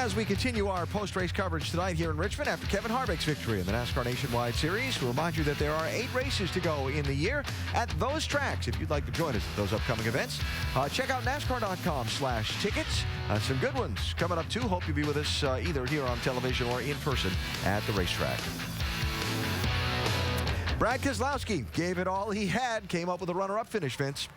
As we continue our post-race coverage tonight here in Richmond after Kevin Harvick's victory in the NASCAR Nationwide Series, we'll remind you that there are 8 races to go in the year at those tracks. If you'd like to join us at those upcoming events, check out NASCAR.com/tickets. Some good ones coming up, too. Hope you'll be with us either here on television or in person at the racetrack. Brad Keselowski gave it all he had, came up with a runner-up finish, Vince.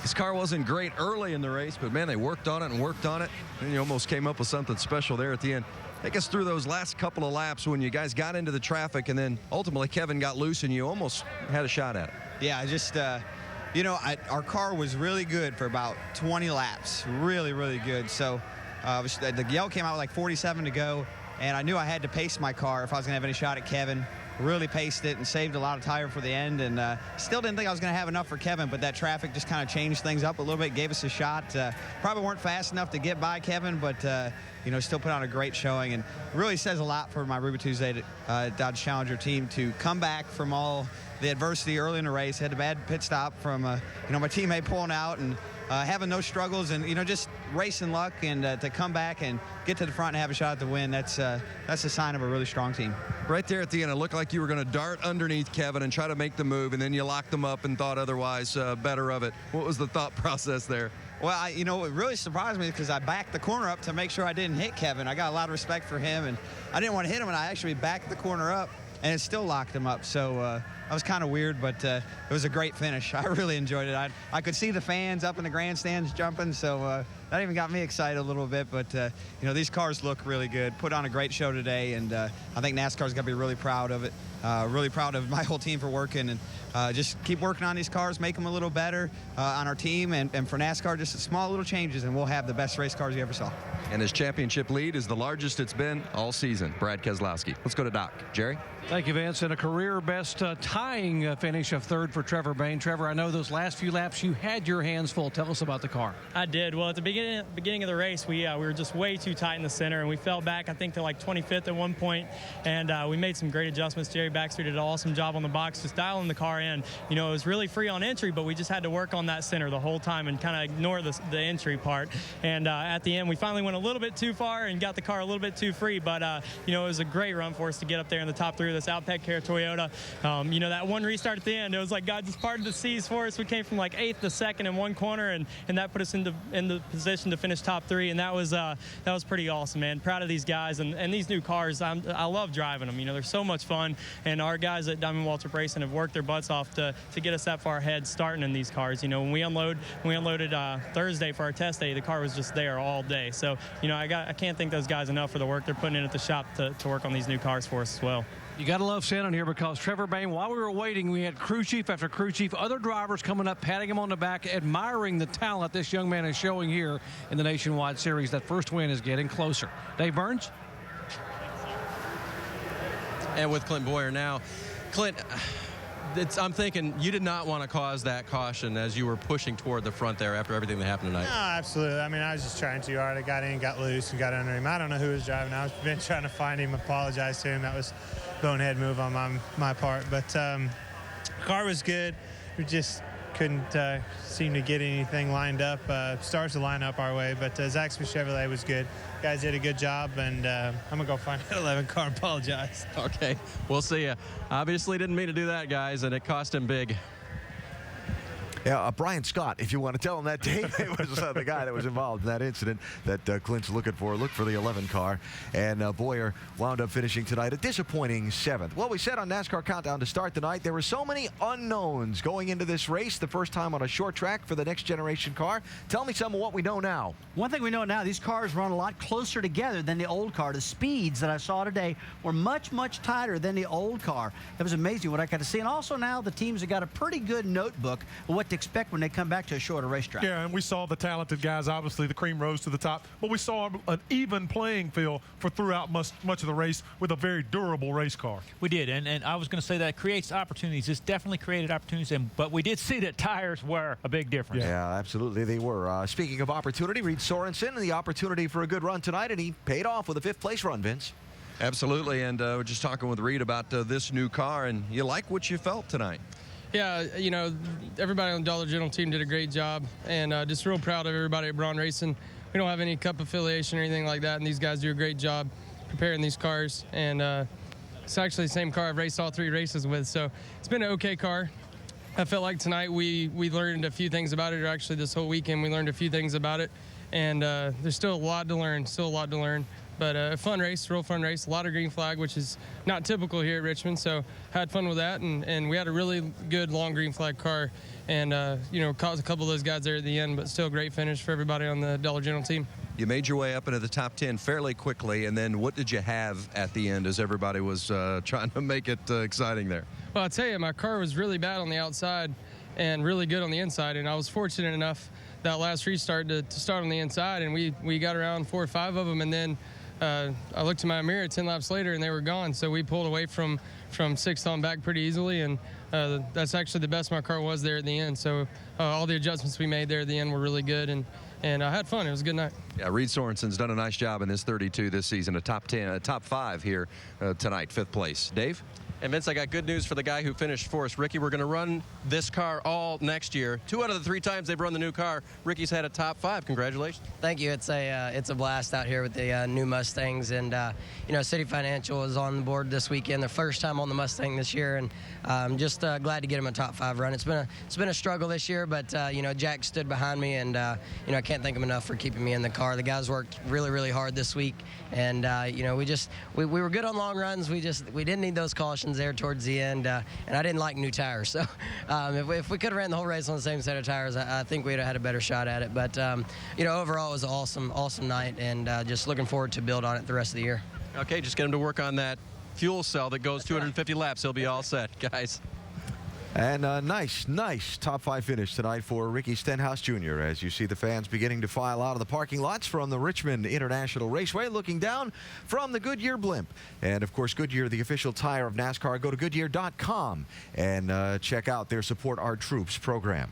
His car wasn't great early in the race, but, man, they worked on it and worked on it. And you almost came up with something special there at the end. Take us through those last couple of laps when you guys got into the traffic, and then ultimately Kevin got loose and you almost had a shot at it. Yeah, just, our car was really good for about 20 laps. Really, really good. So the yell came out with like 47 to go, and I knew I had to pace my car if I was going to have any shot at Kevin. Really paced it and saved a lot of tire for the end, and still didn't think I was going to have enough for Kevin, but that traffic just kind of changed things up a little bit, gave us a shot. Probably weren't fast enough to get by Kevin, but still put on a great showing, and really says a lot for my Ruby Tuesday Dodge Challenger team to come back from all the adversity early in the race. Had a bad pit stop from my teammate pulling out, and having no struggles, and just racing luck, and to come back and get to the front and have a shot at the win, that's a sign of a really strong team. Right there at the end, it looked like you were going to dart underneath Kevin and try to make the move, and then you locked them up and thought otherwise better of it. What was the thought process there? Well, it really surprised me because I backed the corner up to make sure I didn't hit Kevin. I got a lot of respect for him, and I didn't want to hit him, and I actually backed the corner up, and it still locked him up. So that was kind of weird, but it was a great finish. I really enjoyed it. I could see the fans up in the grandstands jumping, so that even got me excited a little bit. But, these cars look really good. Put on a great show today, and I think NASCAR's got to be really proud of it. Really proud of my whole team for working, and just keep working on these cars, make them a little better on our team, and for NASCAR, just small little changes, and we'll have the best race cars you ever saw. And his championship lead is the largest it's been all season. Brad Keselowski. Let's go to Doc. Jerry? Thank you, Vince. And a career-best tying finish of 3rd for Trevor Bayne. Trevor, I know those last few laps you had your hands full. Tell us about the car. I did. Well, at the beginning of the race, we were just way too tight in the center, and we fell back, I think, to like 25th at one point, and we made some great adjustments. Jerry Baxter did an awesome job on the box, just dialing the car in. It was really free on entry, but we just had to work on that center the whole time and kind of ignore the entry part. And at the end, we finally went a little bit too far and got the car a little bit too free, but it was a great run for us to get up there in the top 3 of this Outback Care Toyota. That one restart at the end, it was like God just parted the seas for us. We came from like 8th to 2nd in one corner, and that put us in the position to finish top 3, and that was pretty awesome, man. Proud of these guys and these new cars. I love driving them. They're so much fun, and our guys at Diamond Waltrip Racing have worked their butts off to get us that far ahead starting in these cars. When we unloaded Thursday for our test day, the car was just there all day. So I can't thank those guys enough for the work they're putting in at the shop to work on these new cars for us as well. You got to love standing here because Trevor Bayne, while we were waiting, we had crew chief after crew chief, other drivers coming up, patting him on the back, admiring the talent this young man is showing here in the Nationwide Series. That first win is getting closer. Dave Burns? And with Clint Boyer now. Clint, I'm thinking you did not want to cause that caution as you were pushing toward the front there after everything that happened tonight. No, absolutely. I was just trying too hard. I got in, got loose, and got under him. I don't know who was driving. I was been trying to find him, apologize to him. That was a bonehead move on my part. But the car was good. We just couldn't seem to get anything lined up. Stars to line up our way, but Zaxby's Chevrolet was good. Guys did a good job, and I'm going to go find that 11 car and apologize. Okay, we'll see you. Obviously didn't mean to do that, guys, and it cost him big. Yeah, Brian Scott, if you want to tell him that, Dave, it was the guy that was involved in that incident that Clint's looking for. Look for the 11 car. And Boyer wound up finishing tonight a disappointing 7th. Well, we said on NASCAR Countdown to start tonight, there were so many unknowns going into this race, the first time on a short track for the next generation car. Tell me some of what we know now. One thing we know now, these cars run a lot closer together than the old car. The speeds that I saw today were much, much tighter than the old car. It was amazing what I got to see. And also now the teams have got a pretty good notebook of what to expect when they come back to a shorter racetrack. Yeah, and we saw the talented guys. Obviously, the cream rose to the top, but we saw an even playing field for throughout much of the race with a very durable race car. We did, and I was going to say that creates opportunities. This definitely created opportunities, but we did see that tires were a big difference. Yeah, absolutely they were. Speaking of opportunity, Reed Sorensen and the opportunity for a good run tonight, and he paid off with a 5th place run, Vince. Absolutely, and we're just talking with Reed about this new car, and you like what you felt tonight. Yeah, everybody on the Dollar General team did a great job, and just real proud of everybody at Braun Racing. we don't have any cup affiliation or anything like that, and these guys do a great job preparing these cars. And it's actually the same car I've raced all 3 races with, so it's been an okay car. I felt like tonight we learned a few things about it, or actually this whole weekend we learned a few things about it, and there's still a lot to learn, But a fun race, real fun race, a lot of green flag, which is not typical here at Richmond, so had fun with that, and we had a really good long green flag car, and caused a couple of those guys there at the end, but still great finish for everybody on the Dollar General team. You made your way up into the top 10 fairly quickly, and then what did you have at the end as everybody was trying to make it exciting there? Well, I'll tell you, my car was really bad on the outside and really good on the inside, and I was fortunate enough that last restart to start on the inside, and we got around 4 or 5 of them, and then I looked in my mirror 10 laps later and they were gone, so we pulled away from 6th on back pretty easily, and that's actually the best my car was there at the end. So all the adjustments we made there at the end were really good, and I had fun. It was a good night. Yeah, Reed Sorensen's done a nice job in this 32 this season, a top 5 here tonight, 5th place. Dave? And Vince, I got good news for the guy who finished for us. Ricky, we're going to run this car all next year. 2 out of the 3 times they've run the new car, Ricky's had a top 5. Congratulations. Thank you. It's a blast out here with the new Mustangs, and City Financial is on the board this weekend, their first time on the Mustang this year, and I'm just glad to get him a top 5 run. It's been a struggle this year, but Jack stood behind me, and I can't thank him enough for keeping me in the car. The guys worked really, really hard this week, and we were good on long runs. We didn't need those cautions there towards the end, and I didn't like new tires. So if we could have ran the whole race on the same set of tires, I think we'd have had a better shot at it. But overall, it was an awesome night, and just looking forward to build on it the rest of the year. Okay, just get him to work on that fuel cell that goes 250 laps. He'll be all set, guys. And a nice top 5 finish tonight for Ricky Stenhouse Jr. as you see the fans beginning to file out of the parking lots from the Richmond International Raceway, looking down from the Goodyear blimp. And of course, Goodyear, the official tire of NASCAR. Go to Goodyear.com and check out their Support Our Troops program.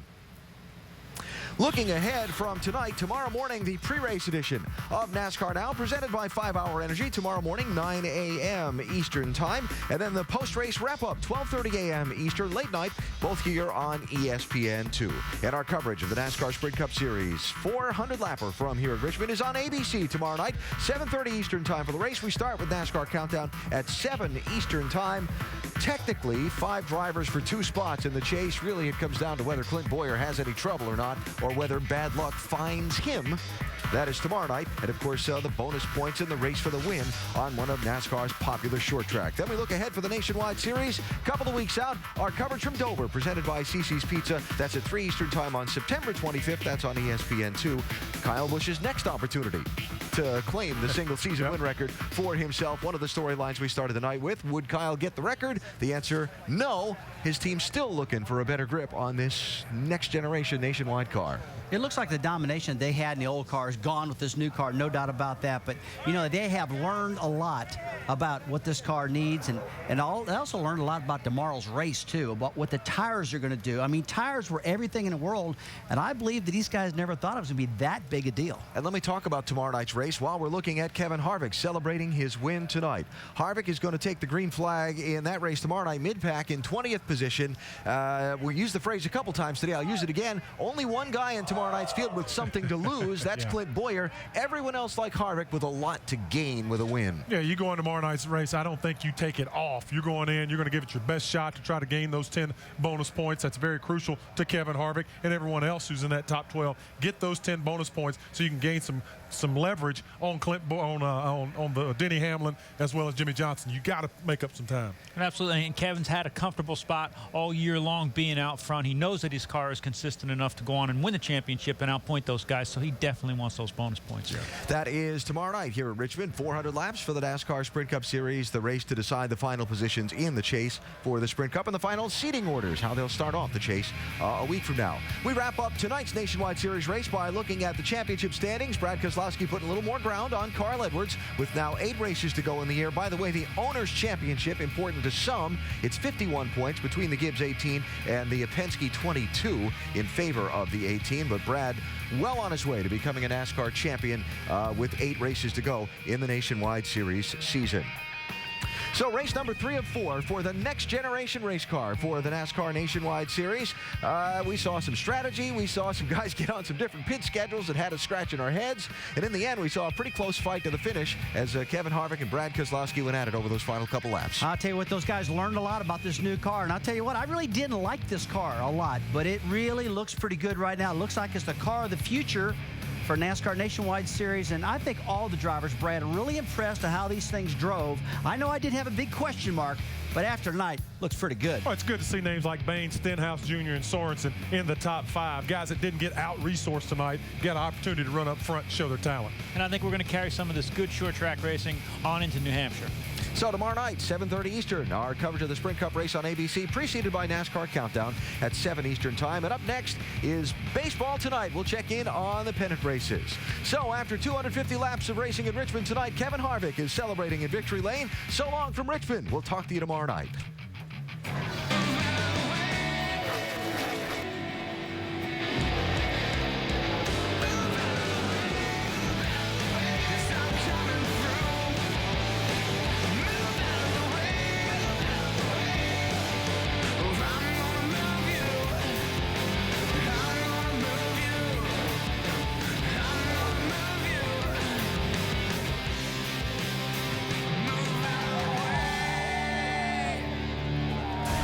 Looking ahead from tonight, tomorrow morning, the pre-race edition of NASCAR Now, presented by 5 Hour Energy, tomorrow morning, 9 a.m. Eastern Time. And then the post-race wrap-up, 12:30 a.m. Eastern, late night, both here on ESPN2. And our coverage of the NASCAR Sprint Cup Series 400-lapper from here at Richmond is on ABC tomorrow night, 7:30 Eastern Time for the race. We start with NASCAR Countdown at 7 Eastern Time. Technically, 5 drivers for 2 spots in the chase. Really, it comes down to whether Clint Boyer has any trouble or not, or whether bad luck finds him. That is tomorrow night. And, of course, the bonus points in the race for the win on one of NASCAR's popular short track. Then we look ahead for the Nationwide Series. Couple of weeks out, our coverage from Dover, presented by CC's Pizza. That's at 3 Eastern Time on September 25th. That's on ESPN2. Kyle Busch's next opportunity to claim the single-season win record for himself. One of the storylines we started the night with, would Kyle get the record? The answer, no. His team's still looking for a better grip on this next-generation Nationwide car. It looks like the domination they had in the old car is gone with this new car, no doubt about that. But, they have learned a lot about what this car needs. And they also learned a lot about tomorrow's race, too, about what the tires are going to do. I mean, tires were everything in the world. And I believe that these guys never thought it was going to be that big a deal. And let me talk about tomorrow night's race while we're looking at Kevin Harvick celebrating his win tonight. Harvick is going to take the green flag in that race tomorrow night, mid-pack in 20th position. We used the phrase a couple times today. I'll use it again. Only one guy in tomorrow night's field with something to lose. That's Clint Boyer. Everyone else like Harvick with a lot to gain with a win. Yeah, you go in tomorrow night's race, I don't think you take it off. You're going in, you're going to give it your best shot to try to gain those 10 bonus points. That's very crucial to Kevin Harvick and everyone else who's in that top 12. Get those 10 bonus points so you can gain some leverage on on the Denny Hamlin as well as Jimmy Johnson. You got to make up some time. And absolutely, and Kevin's had a comfortable spot all year long being out front. He knows that his car is consistent enough to go on and win the championship and outpoint those guys, so he definitely wants those bonus points. That is tomorrow night here at Richmond. 400 laps for the NASCAR Sprint Cup Series, the race to decide the final positions in the chase for the Sprint Cup and the final seating orders, how they'll start off the chase a week from now. We wrap up tonight's Nationwide Series race by looking at the championship standings. Brad Keselowski putting a little more ground on Carl Edwards with now 8 races to go in the year. By the way, the Owners' Championship, important to some, it's 51 points between the Gibbs 18 and the Penske 22 in favor of the 18. But Brad well on his way to becoming a NASCAR champion with 8 races to go in the Nationwide Series season. So race number 3 of 4 for the next generation race car for the NASCAR Nationwide Series. We saw some strategy. We saw some guys get on some different pit schedules that had us scratching our heads. And in the end, we saw a pretty close fight to the finish as Kevin Harvick and Brad Keselowski went at it over those final couple laps. I'll tell you what, those guys learned a lot about this new car. And I'll tell you what, I really didn't like this car a lot, but it really looks pretty good right now. It looks like it's the car of the future for NASCAR Nationwide Series, and I think all the drivers, Brad, are really impressed at how these things drove. I know I did have a big question mark, but after tonight, looks pretty good. Oh, it's good to see names like Bain, Stenhouse Jr., and Sorensen in the top 5. Guys that didn't get out-resourced tonight got an opportunity to run up front and show their talent. And I think we're going to carry some of this good short track racing on into New Hampshire. So tomorrow night, 7:30 Eastern, our coverage of the Sprint Cup race on ABC, preceded by NASCAR Countdown at 7 Eastern time. And up next is baseball tonight. We'll check in on the pennant races. So after 250 laps of racing in Richmond tonight, Kevin Harvick is celebrating in Victory Lane. So long from Richmond. We'll talk to you tomorrow night.